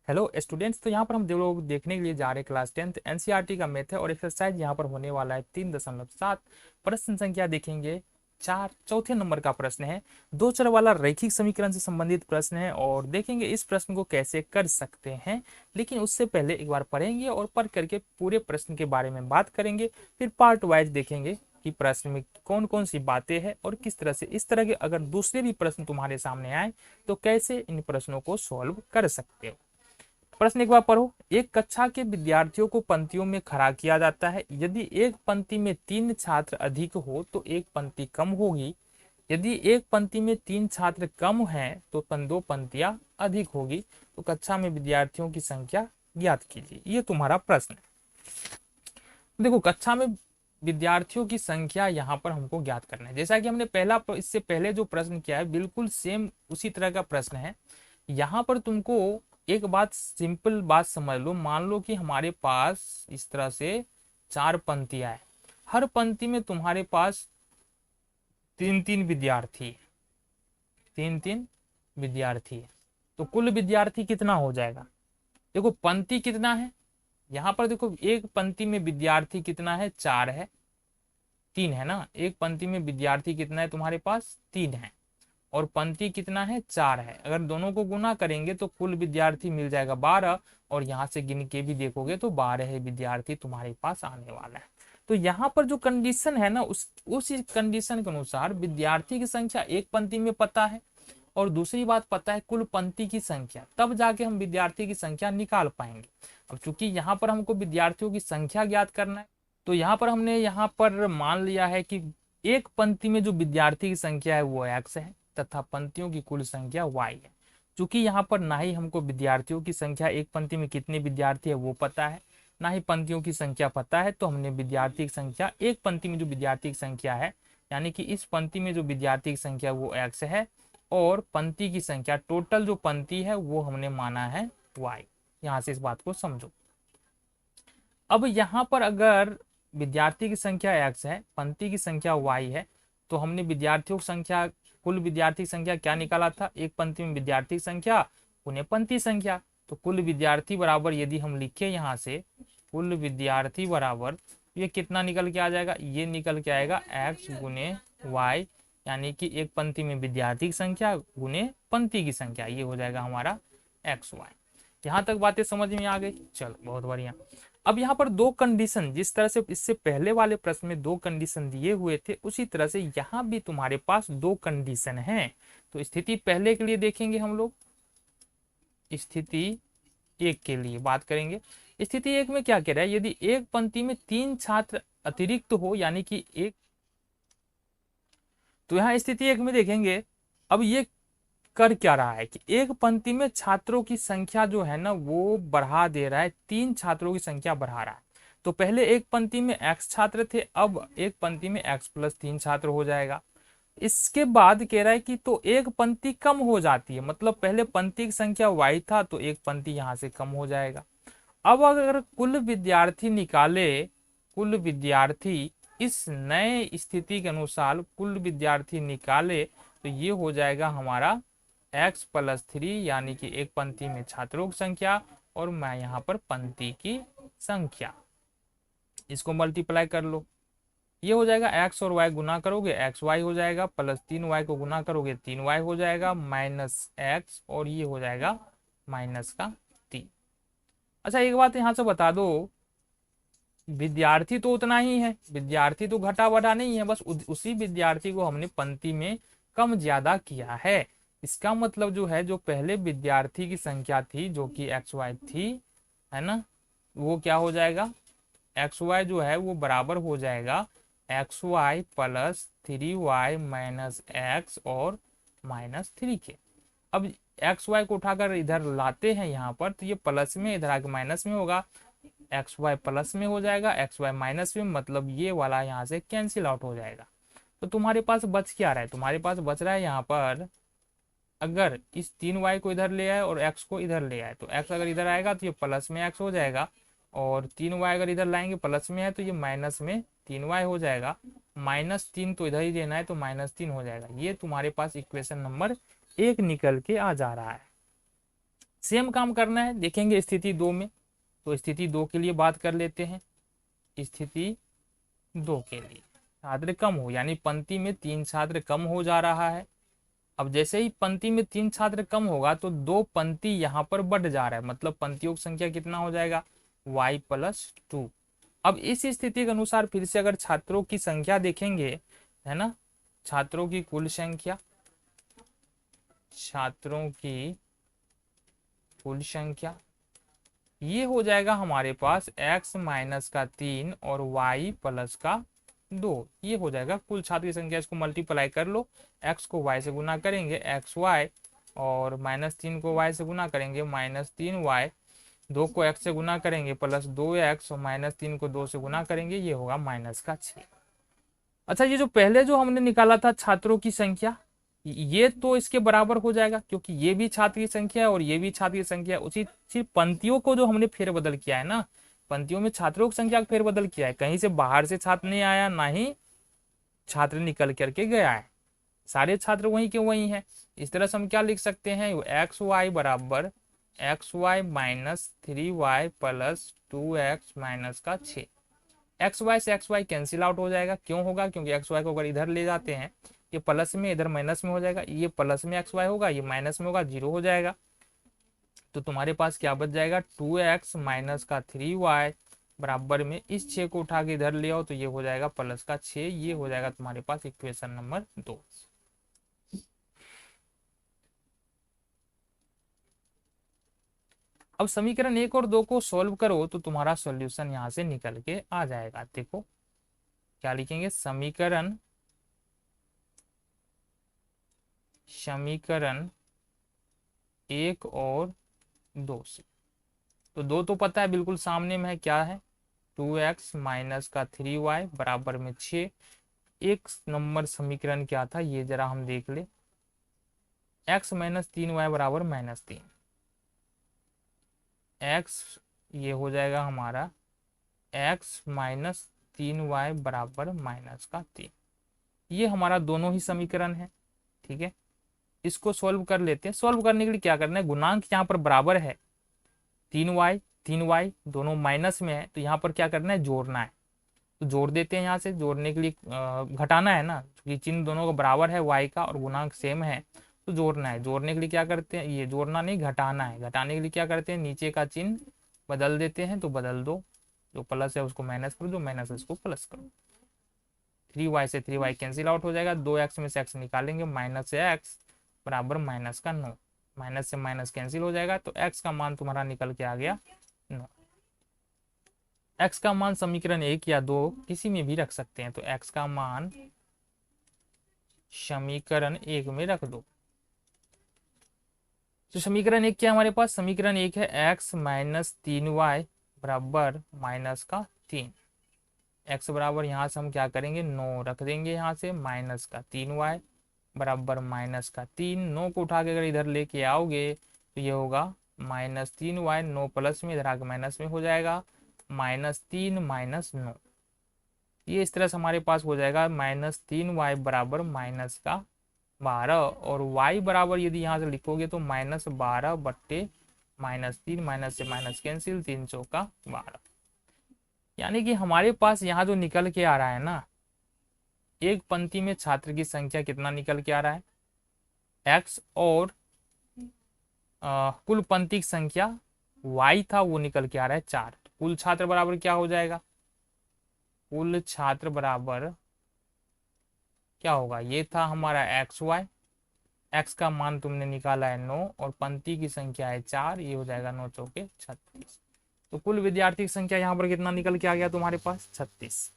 Hello students, तो यहाँ पर हम लोग देखने के लिए जा रहे हैं क्लास 10th एनसीईआरटी का मैथ है और एक्सरसाइज यहाँ पर होने वाला है 3.7। प्रश्न संख्या देखेंगे चौथे नंबर का प्रश्न है। दो चर वाला रैखिक समीकरण से संबंधित प्रश्न है और देखेंगे इस प्रश्न को कैसे कर सकते हैं। लेकिन उससे पहले एक बार पढ़ेंगे और पढ़ करके पूरे प्रश्न के बारे में बात करेंगे। फिर पार्ट वाइज देखेंगे कि प्रश्न में कौन कौन सी बातें हैं और किस तरह से इस तरह के अगर दूसरे भी प्रश्न तुम्हारे सामने आए तो कैसे इन प्रश्नों को सॉल्व कर सकते हो। प्रश्न एक बार पढ़ो। एक कक्षा के विद्यार्थियों को पंक्तियों में खड़ा किया जाता है। यदि एक पंक्ति में 3 छात्र अधिक हो तो एक पंक्ति कम होगी। यदि एक पंक्ति में 3 छात्र कम हैं तो 2 पंक्तियां अधिक होगी। तो कक्षा में विद्यार्थियों की संख्या ज्ञात कीजिए। ये तुम्हारा प्रश्न है। देखो, कक्षा में विद्यार्थियों की संख्या यहाँ पर हमको ज्ञात करना है। जैसा कि हमने इससे पहले जो प्रश्न किया है बिल्कुल सेम उसी तरह का प्रश्न है। यहाँ पर तुमको एक बात, सिंपल बात समझ लो। मान लो कि हमारे पास इस तरह से 4 पंक्तियां है। हर पंक्ति में तुम्हारे पास 3-3 विद्यार्थी है। 3-3 विद्यार्थी है तो कुल विद्यार्थी कितना हो जाएगा। देखो, पंक्ति कितना है यहाँ पर। देखो, एक पंक्ति में विद्यार्थी कितना है, 4 है, 3 है ना। एक पंक्ति में विद्यार्थी कितना है तुम्हारे पास, 3 है। और पंक्ति कितना है, 4 है। अगर दोनों को गुना करेंगे तो कुल विद्यार्थी मिल जाएगा 12। और यहाँ से गिन के भी देखोगे तो 12 विद्यार्थी तुम्हारे पास आने वाला है। तो यहाँ पर जो कंडीशन है ना, उसी कंडीशन के अनुसार विद्यार्थी की संख्या एक पंक्ति में पता है और दूसरी बात पता है कुल पंक्ति की संख्या, तब जाके हम विद्यार्थी की संख्या निकाल पाएंगे। अब चूंकि यहाँ पर हमको विद्यार्थियों की संख्या ज्ञात करना है तो यहाँ पर हमने यहाँ पर मान लिया है कि एक पंक्ति में जो विद्यार्थी की संख्या है वो x है तथा पंक्तियों की कुल संख्या y है। चूंकि यहाँ पर ना ही हमको विद्यार्थियों की संख्या एक पंक्ति में कितने विद्यार्थी है वो पता है, ना ही पंक्तियों की संख्या पता है, तो हमने विद्यार्थी की संख्या एक पंक्ति में जो विद्यार्थी की संख्या है यानी कि इस पंक्ति में जो विद्यार्थी की संख्या वो x है और पंक्ति की संख्या टोटल जो पंक्ति है वो हमने माना है y। यहाँ से इस बात को समझो। अब यहाँ पर अगर विद्यार्थी की संख्या x है, पंक्ति की संख्या y है, तो हमने विद्यार्थियों की संख्या, कुल विद्यार्थी की संख्या क्या निकाला था, एक पंक्ति में विद्यार्थी की संख्या उन्हें पंक्ति संख्या। तो कुल विद्यार्थी बराबर यदि हम लिखे यहाँ से कुल विद्यार्थी बराबर, ये कितना निकल के आ जाएगा, ये निकल के आएगा x गुने y, यानी कि एक पंक्ति में विद्यार्थी की संख्या गुने पंक्ति की संख्या, ये हो जाएगा हमारा xy। यहाँ तक बातें समझ में आ गई। चलो, बहुत बढ़िया। अब यहाँ पर दो कंडीशन, जिस तरह से इससे पहले वाले प्रश्न में दो कंडीशन दिए हुए थे उसी तरह से यहाँ भी तुम्हारे पास दो कंडीशन हैं। तो स्थिति पहले के लिए देखेंगे हम लोग, स्थिति एक के लिए बात करेंगे। स्थिति एक में क्या कह रहा है, यदि एक पंक्ति में 3 छात्र अतिरिक्त हो यानी कि एक, तो यहाँ स्थिति एक में देखेंगे। अब ये कर क्या रहा है कि एक पंक्ति में छात्रों की संख्या जो है ना वो बढ़ा दे रहा है, 3 छात्रों की संख्या बढ़ा रहा है। तो पहले एक पंक्ति में x छात्र थे, अब एक पंक्ति में x + 3 छात्र हो जाएगा। इसके बाद कह रहा है कि तो एक पंक्ति कम हो जाती है, मतलब पहले पंक्ति की संख्या y था तो एक पंक्ति यहाँ से कम हो जाएगा। अब अगर कुल विद्यार्थी निकाले, कुल विद्यार्थी इस नए स्थिति के अनुसार कुल विद्यार्थी निकाले तो ये हो जाएगा हमारा x + 3, यानी कि एक पंक्ति में छात्रों की संख्या और मैं यहाँ पर पंक्ति की संख्या, इसको मल्टीप्लाई कर लो। ये हो जाएगा x और y गुना करोगे xy हो जाएगा, प्लस 3y को गुना करोगे 3y हो जाएगा, माइनस x और ये हो जाएगा -3। अच्छा, एक बात यहाँ से बता दो, विद्यार्थी तो उतना ही है, विद्यार्थी तो घटा बढ़ा नहीं है, बस उसी विद्यार्थी को हमने पंक्ति में कम ज्यादा किया है। इसका मतलब जो है, जो पहले विद्यार्थी की संख्या थी जो कि xy थी, है ना, वो क्या हो जाएगा, xy जो है वो बराबर हो जाएगा xy + 3y - x और -3 के। अब xy को उठाकर इधर लाते हैं यहाँ पर तो ये प्लस में, इधर आके माइनस में होगा, xy प्लस में हो जाएगा, xy माइनस में, मतलब ये वाला यहाँ से कैंसिल आउट हो जाएगा। तो तुम्हारे पास बच क्या रहा है, तुम्हारे पास बच रहा है यहाँ पर, अगर इस 3y को इधर ले आए और x को इधर ले आए तो x अगर इधर आएगा तो ये प्लस में x हो जाएगा, और 3y अगर इधर लाएंगे प्लस में है तो ये माइनस में 3y हो जाएगा, -3 तो इधर ही लेना है तो -3 हो जाएगा। ये तुम्हारे पास इक्वेशन नंबर 1 निकल के आ जा रहा है। सेम काम करना है, देखेंगे स्थिति 2 में। तो स्थिति 2 के लिए बात कर लेते हैं। स्थिति 2 के लिए छात्र कम हो, यानी पंक्ति में 3 छात्र कम हो जा रहा है। अब जैसे ही पंक्ति में 3 छात्र कम होगा तो 2 पंक्ति यहाँ पर बढ़ जा रहा है, मतलब पंक्तियों की संख्या कितना हो जाएगा, y+2। अब इस स्थिति के अनुसार फिर से अगर छात्रों की संख्या देखेंगे, है ना, छात्रों की कुल संख्या, छात्रों की कुल संख्या ये हो जाएगा हमारे पास x-3 और y+2, ये हो जाएगा कुल छात्र की संख्या। इसको मल्टीप्लाई कर लो, x को y से गुना करेंगे xy, और -3 को y से गुना करेंगे -3y, 2 को x से गुना करेंगे +2x, और -3 को 2 से गुना करेंगे, ये होगा -6। अच्छा, ये जो पहले जो हमने निकाला था छात्रों की संख्या, ये तो इसके बराबर हो जाएगा, क्योंकि ये भी छात्र की संख्या है और ये भी छात्र की संख्या है। उसी सिर्फ पंक्तियों को जो हमने फेरबदल किया है ना, पंक्तियों में छात्रों की संख्या का फेरबदल किया है, कहीं से बाहर से छात्र नहीं आया, ना ही छात्र निकल करके गया है, सारे छात्र वहीं के वहीं हैं। इस तरह से हम क्या लिख सकते हैं, xy बराबर xy -3y + 2x - 6। xy से xy कैंसिल आउट हो जाएगा, क्यों होगा, क्योंकि xy को अगर इधर ले जाते हैं, ये प्लस में इधर माइनस में हो जाएगा, ये प्लस में xy होगा, ये माइनस में होगा, 0 हो जाएगा। तो तुम्हारे पास क्या बच जाएगा, 2x - 3y बराबर में इस 6 को उठा के इधर ले आओ, तो ये हो जाएगा +6, ये हो जाएगा तुम्हारे पास इक्वेशन नंबर 2। अब समीकरण 1 और 2 को सॉल्व करो तो तुम्हारा सॉल्यूशन यहां से निकल के आ जाएगा। देखो क्या लिखेंगे, समीकरण 1 और 2 से, तो 2 तो पता है बिल्कुल सामने में है, क्या है, 2x - 3y बराबर में 6। 1 नंबर समीकरण क्या था, ये जरा हम देख ले, x - 3y बराबर -3, x ये हो जाएगा हमारा x - 3y बराबर -3। ये हमारा दोनों ही समीकरण है, ठीक है। इसको सॉल्व कर लेते हैं। सॉल्व करने के लिए क्या करना है, गुणांक यहाँ पर बराबर है, 3y दोनों माइनस में है, तो यहाँ पर क्या करना है, जोड़ना है। तो जोड़ देते हैं, यहाँ से जोड़ने के लिए घटाना है ना, क्योंकि चिन्ह दोनों का बराबर है y का और गुणांक सेम है, तो जोड़ना है। जोड़ने के लिए क्या करते हैं, ये जोड़ना नहीं घटाना है, घटाने के लिए क्या करते हैं, नीचे का चिन्ह बदल देते हैं, तो बदल दो, जो प्लस है उसको माइनस कर दो, माइनस है उसको प्लस करो। 3y से 3y कैंसिल आउट हो जाएगा, 2x में से x निकालेंगे, माइनस से x बराबर -9, माइनस से माइनस कैंसिल हो जाएगा, तो x का मान तुम्हारा निकल के आ गया 9। x का मान समीकरण 1 या 2 किसी में भी रख सकते हैं, तो x का मान समीकरण 1 में रख दो। तो समीकरण 1 क्या हमारे पास, समीकरण 1 है x - 3y बराबर -3। x बराबर यहाँ से हम क्या करेंगे, 9 रख देंगे, यहाँ से -3y बराबर -3। 9 को उठा के अगर इधर लेके आओगे तो ये होगा -3y, 9 प्लस में इधर आके माइनस में हो जाएगा, -3 - 9। ये इस तरह से हमारे पास हो जाएगा -3y बराबर -12, और y बराबर यदि यहाँ से लिखोगे तो -12 बट्टे -3, माइनस से माइनस कैंसिल, 3 चौका 12। यानी कि हमारे पास यहाँ जो निकल के आ रहा है ना, एक पंक्ति में छात्र की संख्या कितना निकल के आ रहा है, x, और कुल पंक्ति की संख्या y था वो निकल के आ रहा है 4। कुल छात्र बराबर क्या हो जाएगा, कुल छात्र बराबर क्या होगा, ये था हमारा xy, x का मान तुमने निकाला है 9 और पंक्ति की संख्या है 4, ये हो जाएगा 9 चौके 36। तो कुल विद्यार्थी की संख्या यहाँ पर कितना निकल के आ गया तुम्हारे पास, 36।